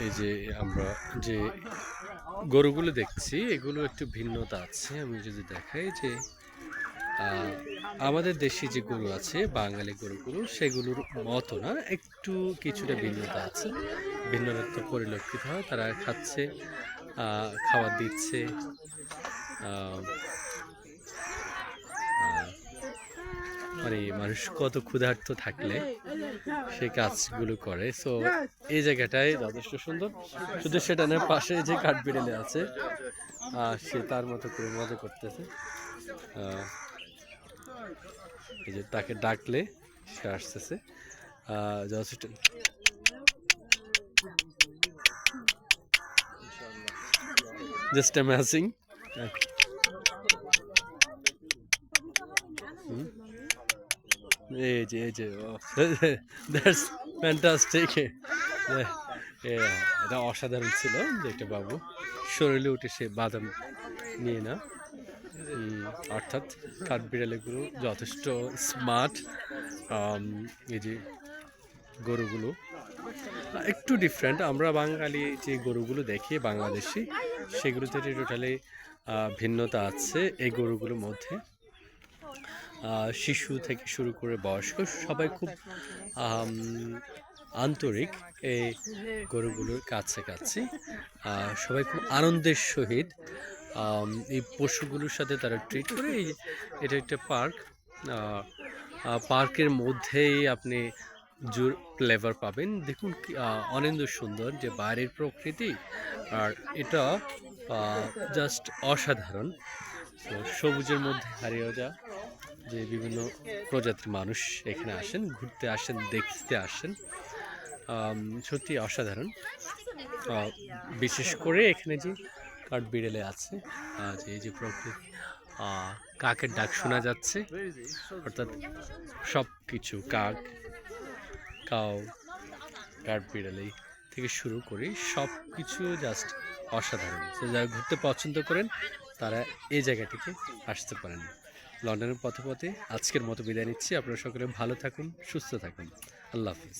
এই যে আমরা যে গরুগুলো দেখছি এগুলো একটু ভিন্নতা আছে। আমি যদি দেখাই যে আমাদের দেশি যে গরু আছে বাঙালি গরুগুলো সেগুলোর মতো না, একটু কিছুটা ভিন্নতা আছে, ভিন্নতা পরিলক্ষিত হয়। তারা খাচ্ছে, খাবার দিচ্ছে, আহ, আহ, মানে মানুষ কত ক্ষুধার্ত থাকলে সেই কাজগুলো করে। সো এই জায়গাটাই যথেষ্ট সুন্দর। শুধু সেটা নয়, পাশে যে কাঠবিড়ালি আছে সে তার মতো করে মজা করতেছে। এই যে তাকে ডাকলে সে আসতেছে। যথেষ্ট জাস্ট অ্যামেজিং। এই যে দ্যাটস ফ্যান্টাস্টিক। এটা অসাধারণ ছিল যে একটা বাবু শরীরে উঠে সে বাদাম নিয়ে না। অর্থাৎ কাঠবিড়ালিগুলো যথেষ্ট স্মার্ট। এই যে গরুগুলো একটু ডিফারেন্ট। আমরা বাঙালি যে গরুগুলো দেখি বাংলাদেশি, সেগুলোতে টোটালি ভিন্নতা আছে এই গরুগুলোর মধ্যে। শিশু থেকে শুরু করে বয়স্ক সবাই খুব আন্তরিক এই গরুগুলোর কাছে সবাই খুব আনন্দের সহিত এই পশুগুলোর সাথে তারা ট্রিট করে। এটা একটা পার্ক। পার্কের মধ্যেই আপনি জোর ফ্লেভার পাবেন। দেখুন অনেক সুন্দর যে বাইরের প্রকৃতি, আর এটা জাস্ট অসাধারণ। তো সবুজের মধ্যে হারিয়ে যা যে বিভিন্ন প্রজাতির মানুষ এখানে আসেন, ঘুরতে আসেন, দেখতে আসেন। সত্যি অসাধারণ। বিশেষ করে এখানে যে কাঠবিড়ালি আছে, যে এই যে প্রকৃতি, কাকের ডাক শোনা যাচ্ছে। অর্থাৎ সব কিছু কাক, কাউ, কাঠবিড়ালি থেকে শুরু করে সব কিছু জাস্ট অসাধারণ। তো যারা ঘুরতে পছন্দ করেন তারা এই জায়গাটিতে আসতে পারেন। লন্ডনের পথে পথে আজকের মতো বিদায় নিচ্ছি। আপনারা সকলে ভালো থাকুন, সুস্থ থাকুন। আল্লাহ হাফিজ।